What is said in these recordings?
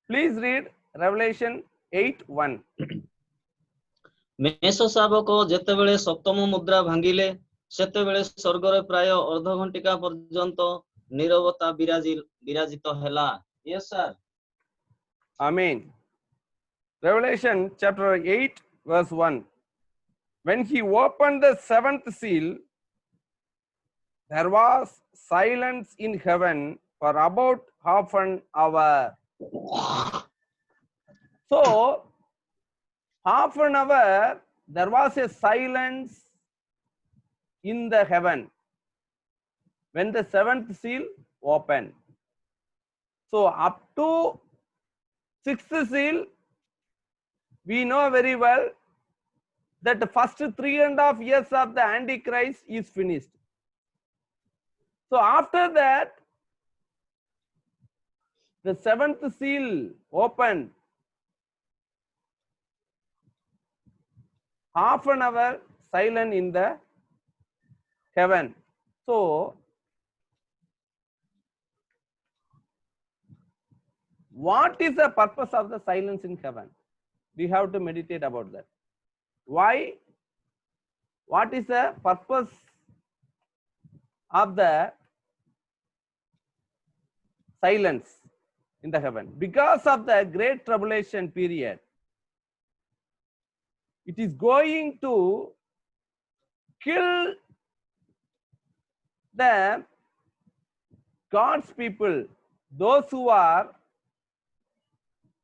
Please read Revelation 8:1. ମେଷ ଶାବକ ଯେତେବେଳେ ସପ୍ତମ ମୁଦ୍ରା ଭାଙ୍ଗିଲେ ସେତେବେଳେ ସ୍ୱର୍ଗରେ ପ୍ରାୟ ଅର୍ଧ ଘଣ୍ଟିକା ପର୍ଯ୍ୟନ୍ତ ନୀରବତା ବିରାଜିତ ହେଲା। Yes, sir. Amen. Revelation chapter 8 verse 1. When he opened the seventh seal, there was silence in heaven for about half an hour. So, half an hour there was a silence in the heaven when the seventh seal opened. So, up to sixth seal, we know very well that the first 3.5 years of the Antichrist is finished. So after that, the seventh seal opened. Half an hour silent in the heaven. So what is the purpose of the silence in heaven? We have to meditate about that. Why? What is the purpose of the silence in the heaven? Because of the great tribulation period, it is going to kill the God's people, those who are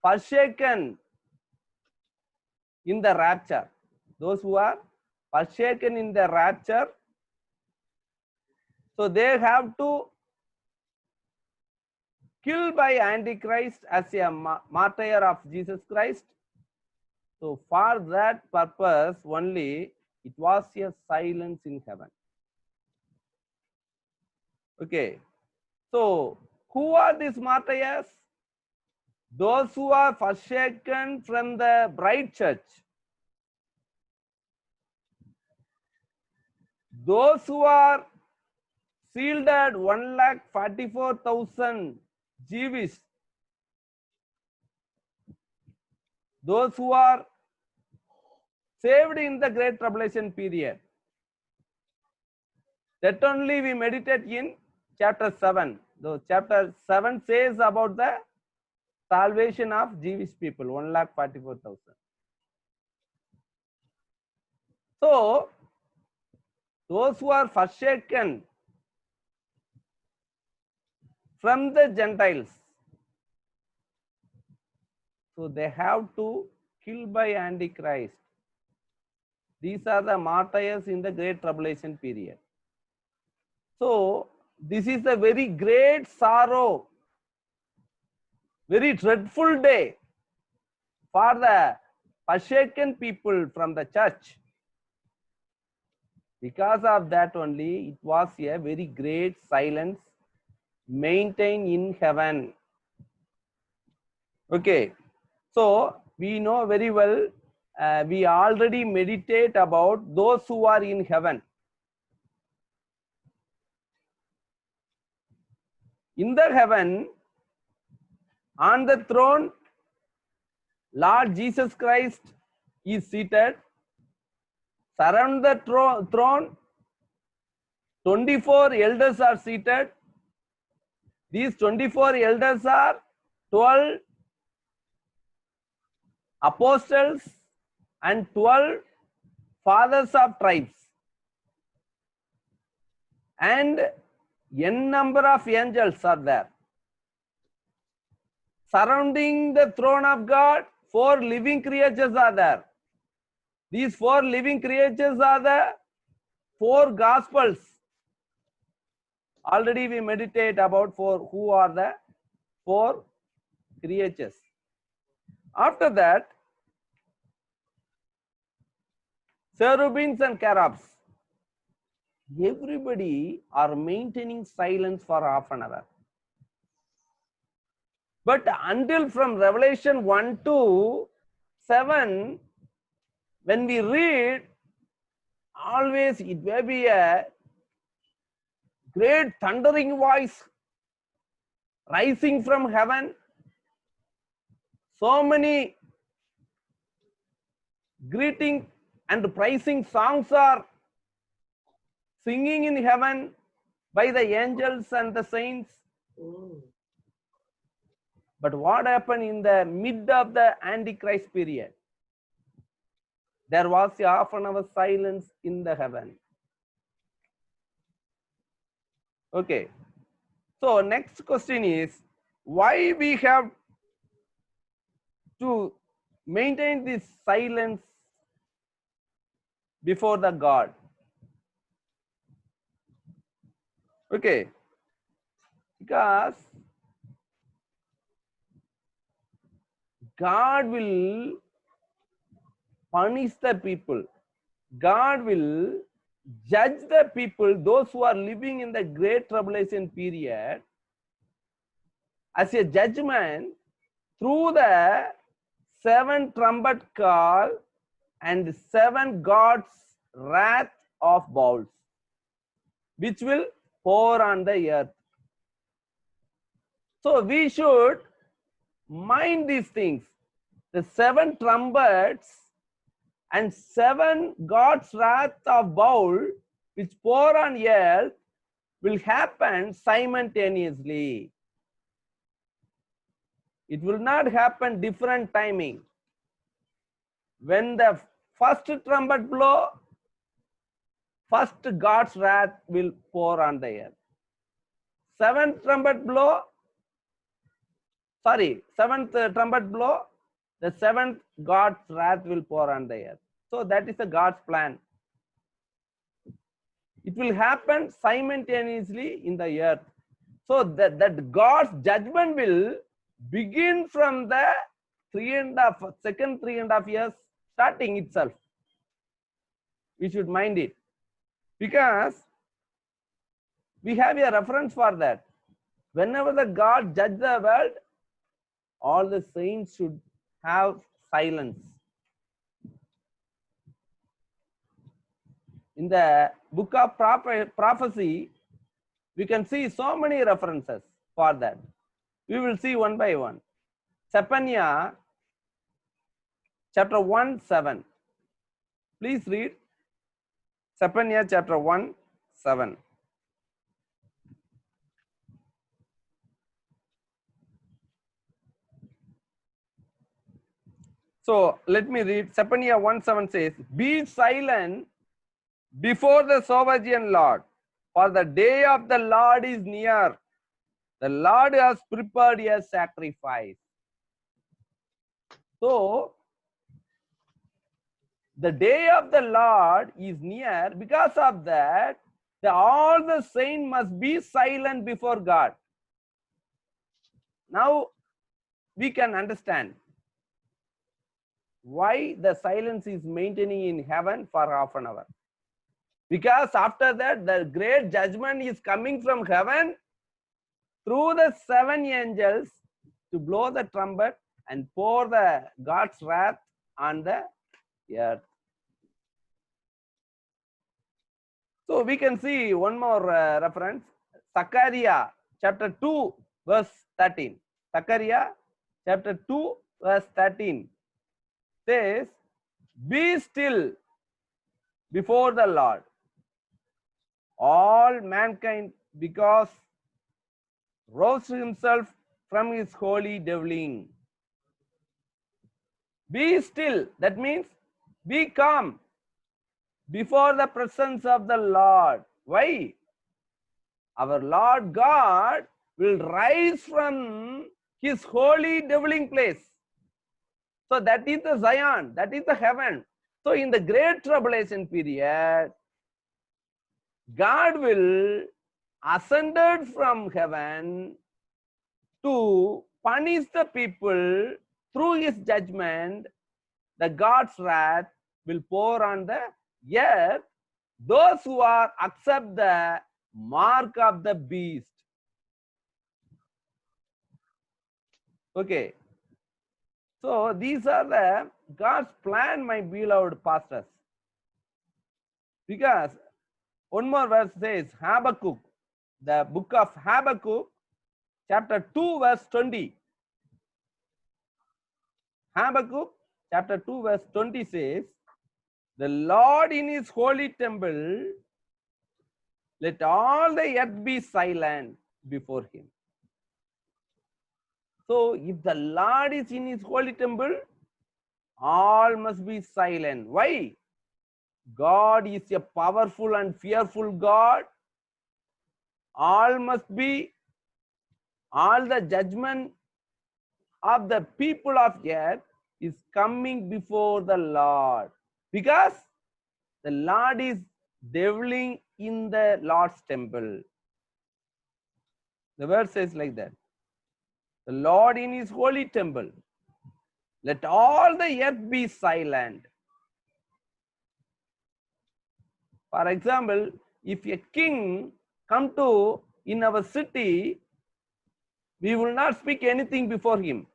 forsaken in the rapture. Those who are forsaken in the rapture, so they have to kill by Antichrist as a martyr of Jesus Christ. So for that purpose only, it was a silence in heaven. Okay. So who are these martyrs? Those who are forsaken from the bride church. Those who are sealed at 1,44,000 Jewish. Those who are saved in the great tribulation period. That only we meditate in chapter 7. So chapter 7 says about the salvation of Jewish people, 1,44,000. So those who are forsaken from the Gentiles, so they have to kill by Antichrist. These are the martyrs in the great tribulation period. So this is a very great sorrow, very dreadful day for the forsaken people from the church. Because of that only, it was a very great silence maintained in heaven. Okay, so we know very well, we already meditate about those who are in heaven. In the heaven, on the throne, Lord Jesus Christ is seated. Surround the throne, 24 elders are seated. These 24 elders are 12 apostles and 12 fathers of tribes. And n number of angels are there. Surrounding the throne of God, 4 living creatures are there. These 4 living creatures are the 4 gospels. Already we meditate about who are the 4 creatures. After that, cherubims and cherubs. Everybody are maintaining silence for half an hour. But until from Revelation 1 to 7, when we read, always it may be a great thundering voice rising from heaven, So many greeting and praising songs are singing in heaven by the angels and the saints. But what happened in the mid of the Antichrist period? There was a half an hour silence in the heaven. Okay. So next question is, why we have to maintain this silence before the God? Okay. Because God will punish the people. God will judge the people, those who are living in the great tribulation period, as a judgment through the 7 trumpet call and 7 God's wrath of bowls, which will pour on the earth. So we should mind these things. The 7 trumpets and 7 God's wrath of bowl which pour on earth will happen simultaneously. It will not happen different timing. When the first trumpet blow, first God's wrath will pour on the earth. 7th trumpet blow, sorry, 7th trumpet blow, the 7th God's wrath will pour on the earth. So that is the God's plan. It will happen simultaneously in the earth. So that God's judgment will begin from the second 3.5 years starting itself. We should mind it. Because we have a reference for that. Whenever the God judge the world, all the saints should have silence. In the book of prophecy, we can see so many references for that. We will see one by one. Zephaniah chapter 1:7. Please read Zephaniah chapter 1:7. So let me read. Zephaniah 1:7 says, "Be silent before the sovereign Lord, for the day of the Lord is near. The Lord has prepared a sacrifice." So the day of the Lord is near. Because of that, all the saints must be silent before God. Now we can understand why the silence is maintaining in heaven for half an hour. Because after that, the great judgment is coming from heaven through the 7 angels to blow the trumpet and pour the God's wrath on the earth. So we can see one more reference. Zechariah chapter 2 verse 13. Zechariah chapter 2 verse 13 says, "Be still before the Lord, all mankind, because rose himself from his holy dwelling." Be still, that means be calm before the presence of the Lord. Why? Our Lord God will rise from his holy dwelling place. So that is the Zion, that is the heaven. So in the great tribulation period, God will ascended from heaven to punish the people through his judgment. The God's wrath will pour on the earth those who are accept the mark of the beast. Okay. So these are the God's plan, my beloved pastors. Because one more verse says, Habakkuk, the book of Habakkuk, chapter 2, verse 20. Habakkuk chapter 2 verse 20 says, the Lord in his holy temple, let all the earth be silent before him. So if the Lord is in his holy temple, all must be silent. Why? God is a powerful and fearful God. All the judgment of the people of earth is coming before the Lord, because the Lord is dwelling in the Lord's temple. The verse says like that. The Lord in his holy temple, let all the earth be silent. For example, if a king come to in our city, we will not speak anything before him.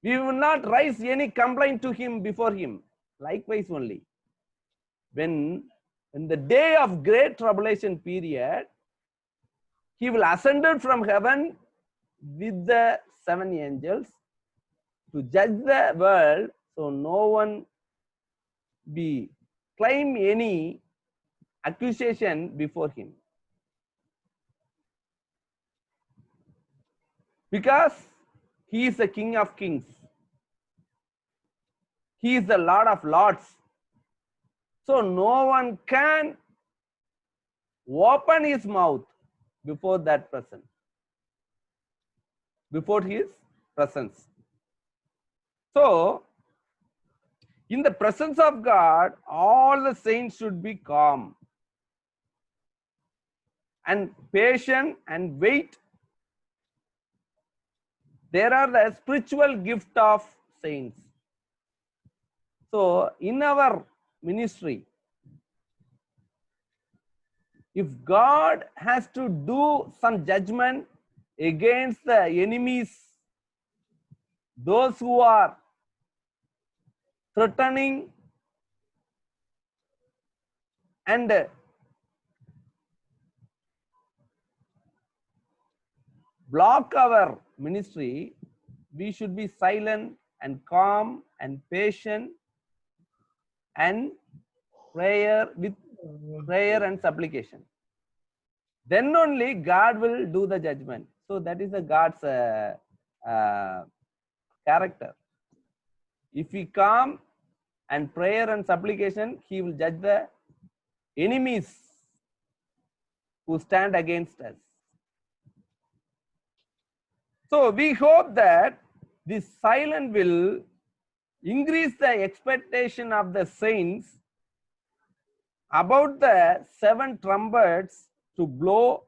We will not raise any complaint to him before him. Likewise only, when in the day of great tribulation period, he will ascend from heaven with the 7 angels to judge the world, so no one be claim any accusation before him, because he is the King of kings, he is the Lord of lords, so no one can open his mouth before that person, before his presence. So in the presence of God, all the saints should be calm and patient and wait. There are the spiritual gift of saints. So in our ministry, if God has to do some judgment against the enemies, those who are threatening and block our ministry, we should be silent and calm and patient and prayer and supplication. Then only God will do the judgment. So that is the God's character. If we calm and prayer and supplication, he will judge the enemies who stand against us. So we hope that this silence will increase the expectation of the saints about the 7 trumpets to blow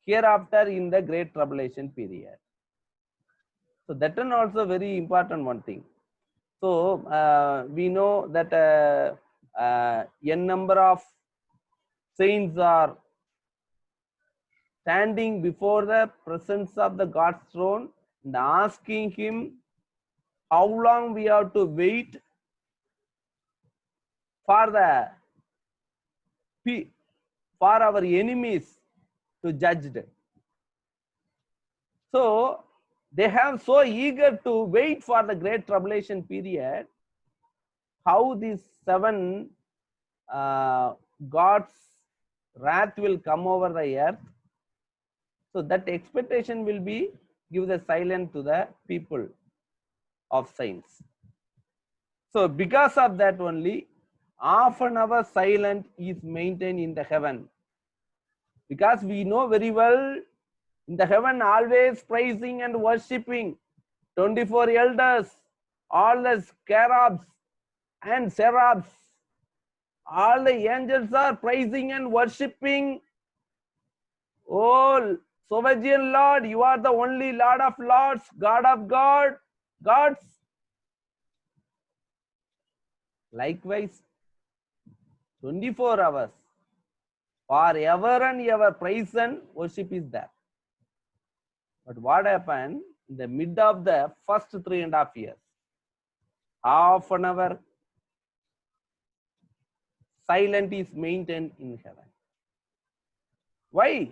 hereafter in the great tribulation period. So that is also very important one thing. So we know that n number of saints are standing before the presence of the God's throne and asking him how long we have to wait for our enemies to judge them. So they have so eager to wait for the great tribulation period, how these 7 God's wrath will come over the earth. So that expectation will be give the silence to the people of saints. So because of that only, half an hour silence is maintained in the heaven, because we know very well in the heaven always praising and worshipping 24 elders, all the cherubs and seraphs, all the angels are praising and worshipping. Oh sovereign Lord, you are the only Lord of lords, God of gods. Likewise, 24 hours, forever and ever, praise and worship is there. But what happened in the mid of the first 3.5 years? Half an hour silent is maintained in heaven. Why?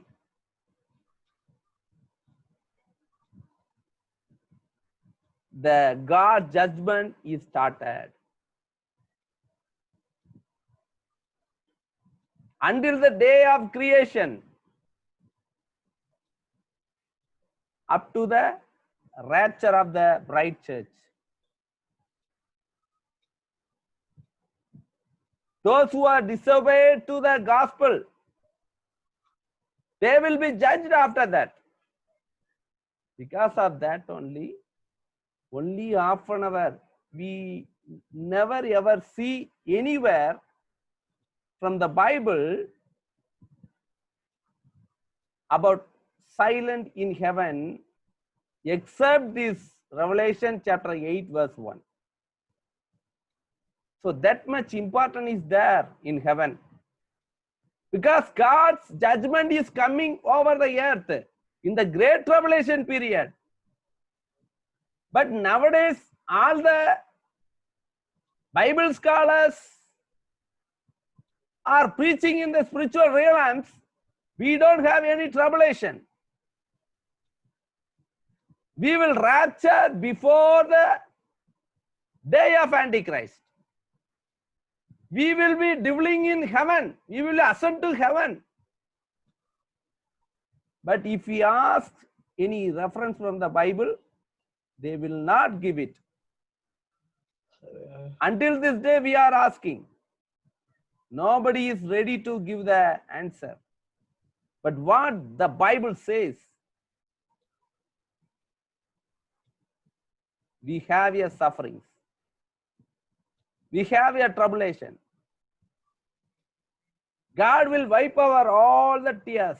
the God judgment is started. Until the day of creation, up to the rapture of the bride church. Those who are disobeyed to the gospel, they will be judged after that. Because of that only half an hour, we never ever see anywhere from the Bible about silent in heaven, except this Revelation chapter 8 verse 1. So that much important is there in heaven. Because God's judgment is coming over the earth in the great tribulation period. But nowadays, all the Bible scholars are preaching in the spiritual realms, we don't have any tribulation. We will rapture before the day of Antichrist. We will be dwelling in heaven. We will ascend to heaven. But if we ask any reference from the Bible, they will not give it. Until this day, we are asking. Nobody is ready to give the answer. But what the Bible says, we have a sufferings. We have a tribulation. God will wipe over all the tears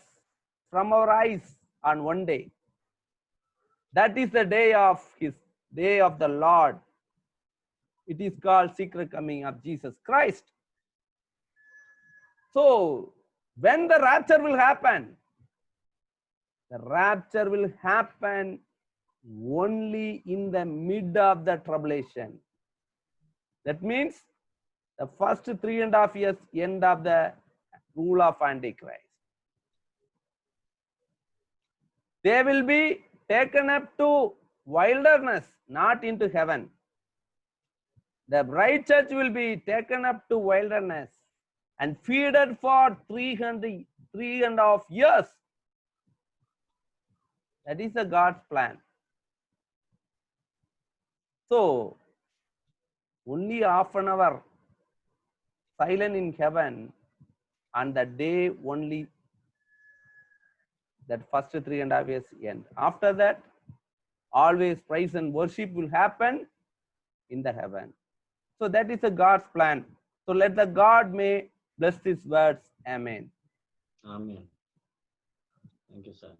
from our eyes on one day. That is the day of the Lord. It is called secret coming of Jesus Christ. So, when the rapture will happen? The rapture will happen only in the mid of the tribulation. That means the first 3.5 years, end of the rule of Antichrist. They will be taken up to wilderness, not into heaven. The bride church will be taken up to wilderness and feeded for 3.5 years. That is the God's plan. So, only half an hour silent in heaven, on that day only that first 3.5 years end. After that, always praise and worship will happen in the heaven. So that is a God's plan. So let the God may bless these words. Amen. Amen. Thank you, sir.